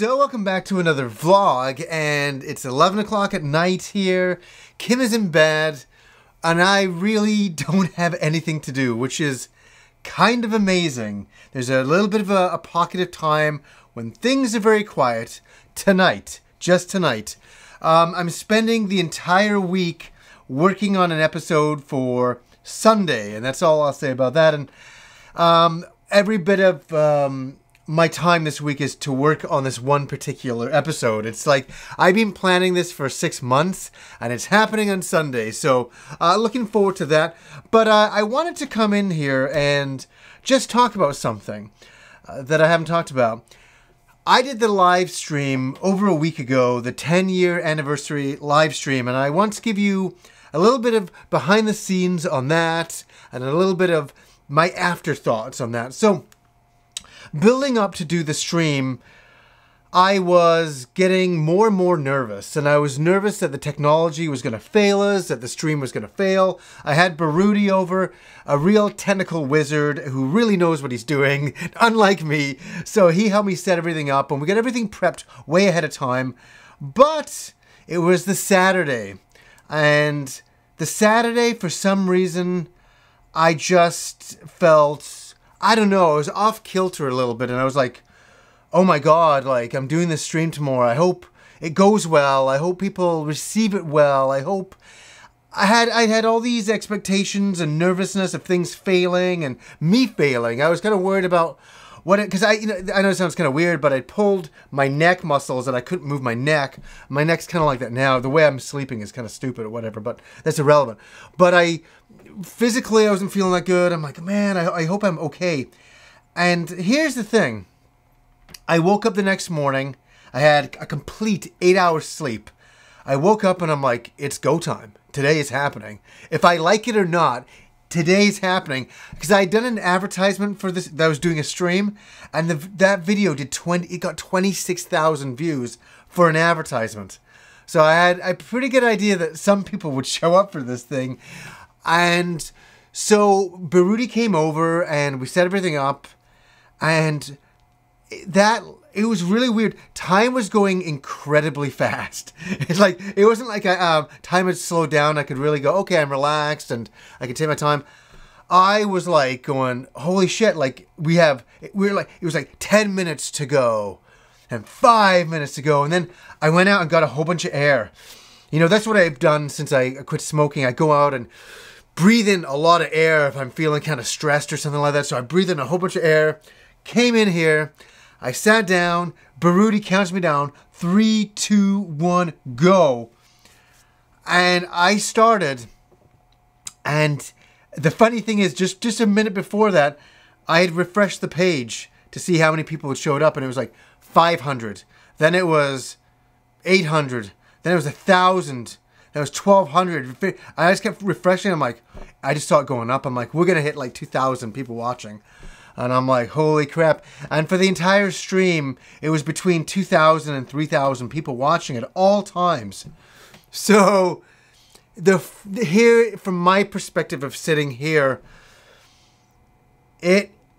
So welcome back to another vlog, and it's 11 o'clock at night here. Kim is in bed, and I really don't have anything to do, which is kind of amazing. There's a little bit of a pocket of time when things are very quiet. Tonight, just tonight, I'm spending the entire week working on an episode for Sunday, and that's all I'll say about that. And every bit of my time this week is to work on this one particular episode. It's like I've been planning this for 6 months, and it's happening on Sunday. So looking forward to that. But I wanted to come in here and just talk about something that I haven't talked about. I did the live stream over a week ago, the 10-year anniversary live stream, and I want to give you a little bit of behind the scenes on that and a little bit of my afterthoughts on that. So building up to do the stream, I was getting more and more nervous, and I was nervous that the technology was going to fail us, that the stream was going to fail. I had Baruti over, a real technical wizard who really knows what he's doing, unlike me. So he helped me set everything up, and we got everything prepped way ahead of time. But it was the Saturday, and the Saturday, for some reason, I just felt, I don't know, I was off kilter a little bit, and I was like, oh my God, like, I'm doing this stream tomorrow. I hope it goes well. I hope people receive it well. I hope I had all these expectations and nervousness of things failing and me failing. I was kind of worried about because I know it sounds kind of weird, but I pulled my neck muscles and I couldn't move my neck. My neck's kind of like that now. The way I'm sleeping is kind of stupid or whatever, but that's irrelevant. But physically, I wasn't feeling that good. I'm like, man, I hope I'm okay. And here's the thing. I woke up the next morning. I had a complete 8 hours sleep. I woke up and I'm like, it's go time. Today is happening. If I like it or not, today's happening. Because I had done an advertisement for this, that I was doing a stream, and that video it got 26,000 views for an advertisement. So I had a pretty good idea that some people would show up for this thing. And so Baruti came over and we set everything up, and it was really weird. Time was going incredibly fast. It's like, it wasn't like time had slowed down. I could really go, okay, I'm relaxed and I could take my time. I was like going, holy shit, like it was like 10 minutes to go and 5 minutes to go. And then I went out and got a whole bunch of air. You know, that's what I've done since I quit smoking. I go out and breathe in a lot of air if I'm feeling kind of stressed or something like that. So I breathed in a whole bunch of air, came in here, I sat down, Baruti counts me down, 3, 2, 1, go. And I started, and the funny thing is, just a minute before that, I had refreshed the page to see how many people had showed up, and it was like 500. Then it was 800. Then it was 1,000. Then it was 1,200. I just kept refreshing. I'm like, I just saw it going up. I'm like, we're going to hit like 2,000 people watching. And I'm like, holy crap. And for the entire stream, it was between 2,000 and 3,000 people watching at all times. So, here, from my perspective of sitting here,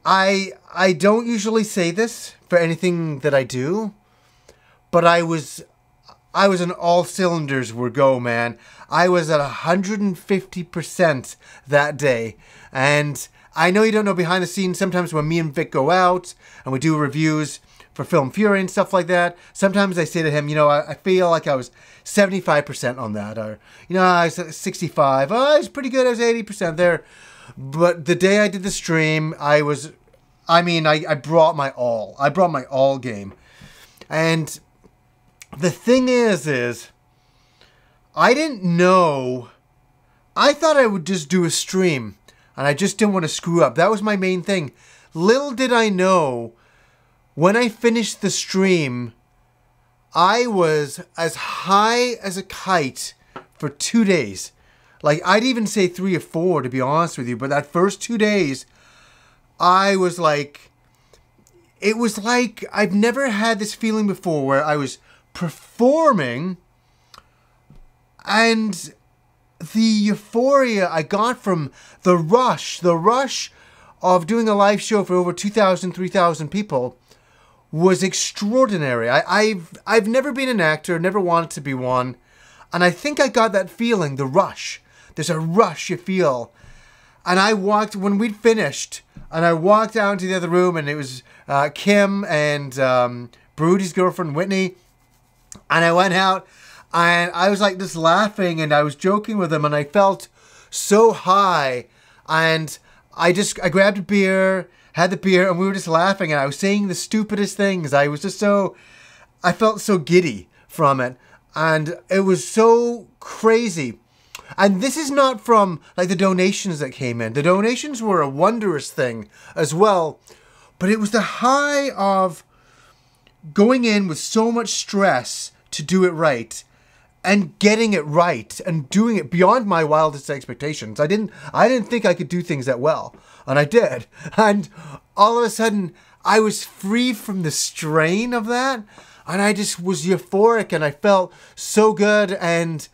I don't usually say this for anything that I do, but I was in all cylinders were go, man. I was at 150% that day. And I know you don't know behind the scenes. Sometimes when me and Vic go out and we do reviews for Film Fury and stuff like that, sometimes I say to him, you know, I feel like I was 75% on that. Or, you know, I was 65. Oh, I was pretty good. I was 80% there. But the day I did the stream, I brought my all. I brought my all game. And the thing is I didn't know. I thought I would just do a stream. And I just didn't want to screw up. That was my main thing. Little did I know, when I finished the stream, I was as high as a kite for 2 days. Like, I'd even say 3 or 4, to be honest with you. But that first 2 days, I was like, it was like I've never had this feeling before where I was performing and the euphoria I got from the rush of doing a live show for over 2,000, 3,000 people was extraordinary. I've never been an actor, never wanted to be one, and I think I got that feeling, the rush. There's a rush you feel. And I walked, when we'd finished, and I walked out into the other room, and it was Kim and Brody's girlfriend, Whitney, and I went out, and I was like just laughing, and I was joking with them, and I felt so high, and I grabbed a beer, had the beer, and we were just laughing, and I was saying the stupidest things. I felt so giddy from it, and it was so crazy. And this is not from like the donations that came in. The donations were a wondrous thing as well, but it was the high of going in with so much stress to do it right, and getting it right, and doing it beyond my wildest expectations. I didn't think I could do things that well, and I did. And all of a sudden, I was free from the strain of that, and I just was euphoric, and I felt so good. And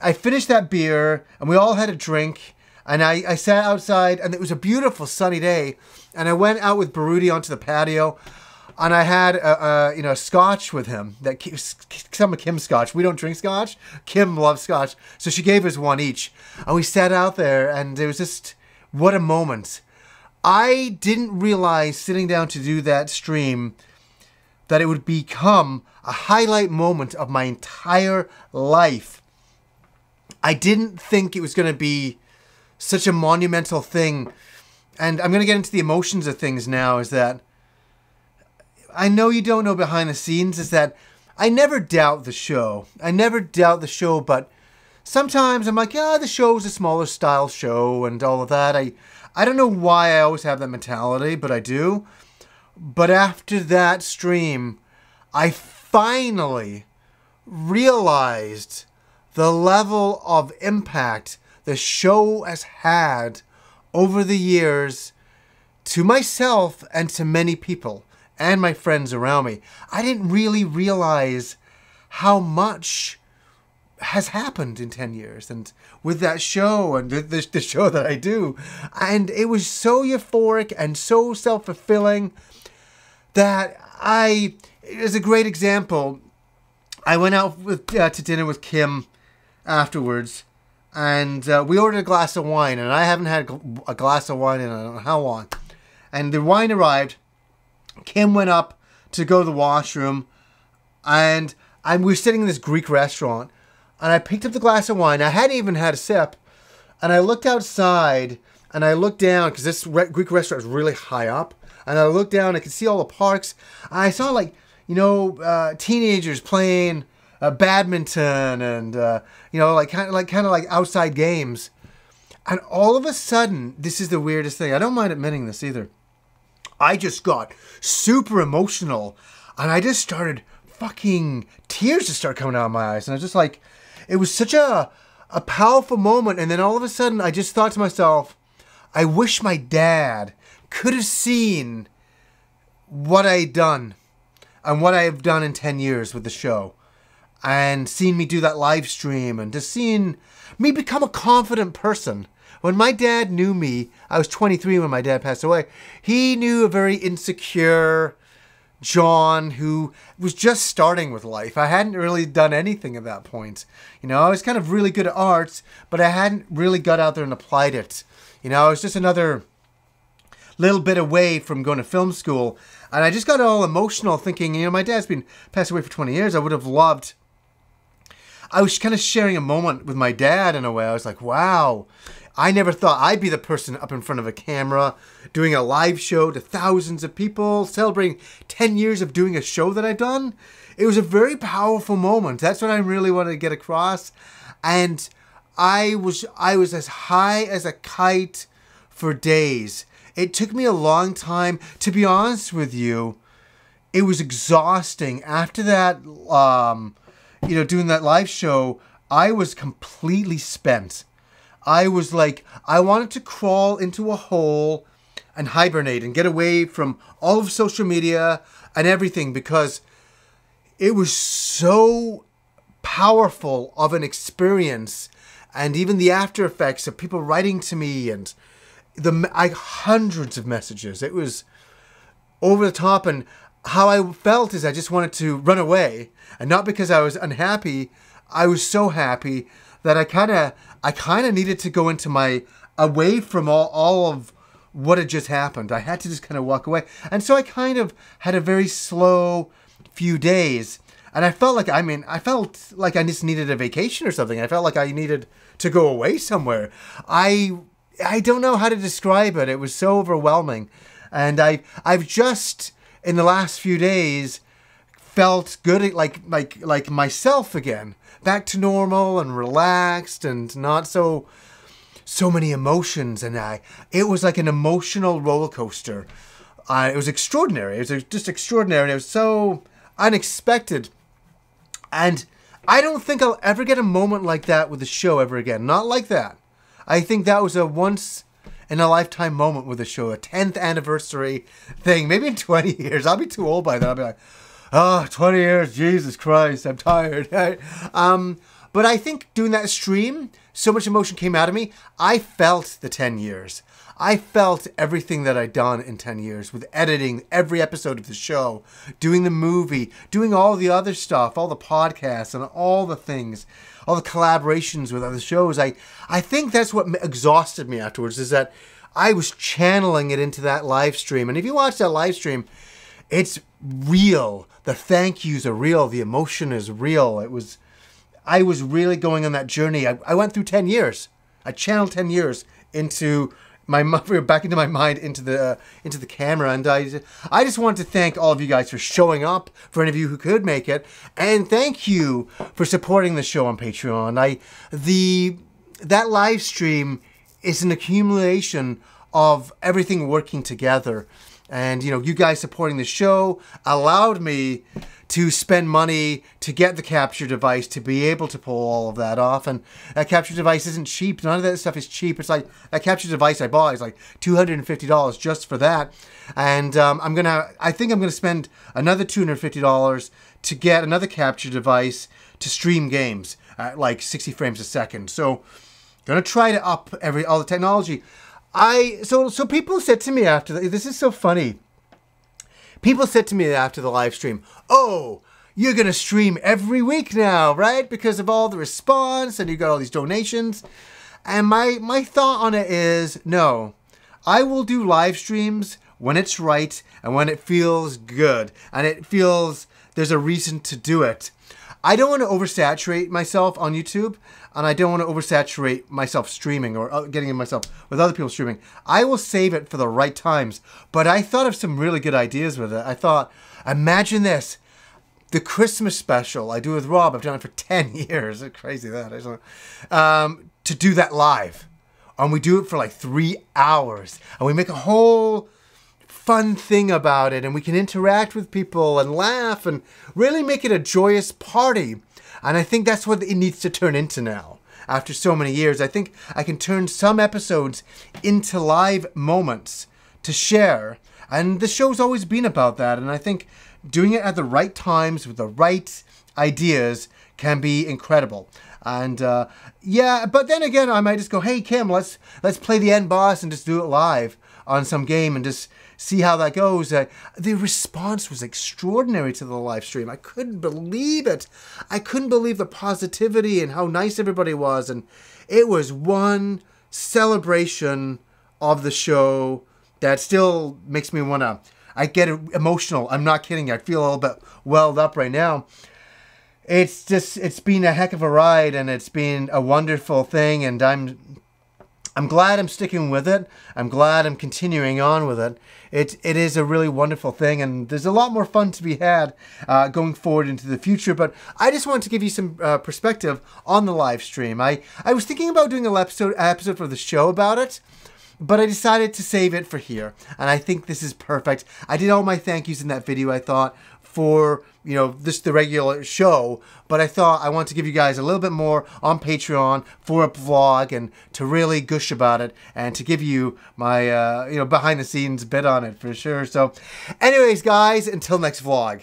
I finished that beer, and we all had a drink, and I sat outside, and it was a beautiful sunny day, and I went out with Baruti onto the patio, and I had a scotch with him, some of Kim's scotch. We don't drink scotch. Kim loves scotch, so she gave us one each, and we sat out there, and it was just, what a moment. I didn't realize sitting down to do that stream that it would become a highlight moment of my entire life. I didn't think it was going to be such a monumental thing. And I'm going to get into the emotions of things now, is that I know you don't know behind the scenes, is that I never doubt the show. I never doubt the show, but sometimes I'm like, yeah, the show's a smaller style show and all of that. I don't know why I always have that mentality, but I do. But after that stream, I finally realized the level of impact the show has had over the years to myself and to many people and my friends around me. I didn't really realize how much has happened in 10 years and with that show and the show that I do. And it was so euphoric and so self-fulfilling that it was a great example. I went out to dinner with Kim afterwards, and we ordered a glass of wine, and I haven't had a glass of wine in I don't know how long. And the wine arrived. Kim went up to go to the washroom, and we were sitting in this Greek restaurant, and I picked up the glass of wine. I hadn't even had a sip, and I looked outside, and I looked down, because this Greek restaurant is really high up, and I looked down, I could see all the parks, and I saw, like, teenagers playing badminton and, like kind of like outside games. And all of a sudden, this is the weirdest thing. I don't mind admitting this either. I just got super emotional, and I just started tears just started coming out of my eyes. And I was just like, it was such a powerful moment. And then all of a sudden, I just thought to myself, I wish my dad could have seen what I'd done and what I have done in 10 years with the show, and seen me do that live stream, and just seeing me become a confident person. When my dad knew me, I was 23 when my dad passed away. He knew a very insecure John who was just starting with life. I hadn't really done anything at that point. I was kind of really good at arts, but I hadn't really got out there and applied it. I was just another little bit away from going to film school. And I just got all emotional thinking, my dad's been passed away for 20 years. I was kind of sharing a moment with my dad in a way. I was like, wow, I never thought I'd be the person up in front of a camera doing a live show to thousands of people, celebrating 10 years of doing a show that I've done. It was a very powerful moment. That's what I really wanted to get across. And I was as high as a kite for days. It took me a long time, to be honest with you. It was exhausting. After that, doing that live show, I was completely spent. I was like, I wanted to crawl into a hole and hibernate and get away from all of social media and everything, because it was so powerful of an experience. And even the after effects of people writing to me and hundreds of messages. It was over the top, and how I felt is I just wanted to run away, and not because I was unhappy. I was so happy that I kind of needed to go into away from all of what had just happened. I had to just kind of walk away. And so I kind of had a very slow few days. And I felt like, I just needed a vacation or something. I felt like I needed to go away somewhere. I don't know how to describe it. It was so overwhelming. And I've just, in the last few days, felt good, like myself again. Back to normal and relaxed and not so many emotions. And it was like an emotional roller coaster. It was extraordinary. It was just extraordinary. And it was so unexpected. And I don't think I'll ever get a moment like that with the show ever again. Not like that. I think that was a once in a lifetime moment with the show. A 10th anniversary thing. Maybe in 20 years. I'll be too old by then. I'll be like, oh, 20 years. Jesus Christ. I'm tired. But I think doing that stream, so much emotion came out of me. I felt the 10 years. I felt everything that I'd done in 10 years with editing every episode of the show, doing the movie, doing all the other stuff, all the podcasts and all the things, all the collaborations with other shows. I think that's what exhausted me afterwards, is that I was channeling it into that live stream. And if you watch that live stream, it's real. The thank yous are real. The emotion is real. I was really going on that journey. I went through 10 years. I channeled 10 years into back into my mind, into the camera. And I just want to thank all of you guys for showing up, for any of you who could make it, and thank you for supporting the show on Patreon. That live stream is an accumulation of everything working together. And, you guys supporting the show allowed me to spend money to get the capture device, to be able to pull all of that off. And that capture device isn't cheap. None of that stuff is cheap. It's like, that capture device I bought is like $250 just for that. And I think I'm going to spend another $250 to get another capture device to stream games at like 60 frames a second. So, going to try to up all the technology. So people said to me after this is so funny. People said to me after the live stream, "Oh, you're gonna stream every week now, right? Because of all the response and you got all these donations." And my thought on it is, no, I will do live streams when it's right and when it feels good and it feels there's a reason to do it. I don't want to oversaturate myself on YouTube, and I don't want to oversaturate myself streaming or getting in myself with other people streaming. I will save it for the right times. But I thought of some really good ideas with it. I thought, imagine this. The Christmas special I do with Rob, I've done it for 10 years. It's crazy that, isn't it? To do that live. And we do it for like 3 hours. And we make a whole fun thing about it, and we can interact with people and laugh and really make it a joyous party. And I think that's what it needs to turn into now. After so many years, I think I can turn some episodes into live moments to share. And the show's always been about that. And I think doing it at the right times with the right ideas can be incredible. And yeah, but then again, I might just go, "Hey Kim, let's play the end boss and just do it live on some game and just see how that goes." The response was extraordinary to the live stream. I couldn't believe it. I couldn't believe the positivity and how nice everybody was. And it was one celebration of the show that still makes me want to, I get emotional. I'm not kidding. I feel a little bit welled up right now. It's been a heck of a ride, and it's been a wonderful thing. And I'm glad I'm sticking with it. I'm glad I'm continuing on with it. It is a really wonderful thing, and there's a lot more fun to be had going forward into the future. But I just wanted to give you some perspective on the live stream. I was thinking about doing an episode for the show about it, but I decided to save it for here. And I think this is perfect. I did all my thank yous in that video, I thought, for the regular show, but I thought I want to give you guys a little bit more on Patreon for a vlog and to really gush about it and to give you my behind the scenes bit on it for sure. So anyways, guys, until next vlog.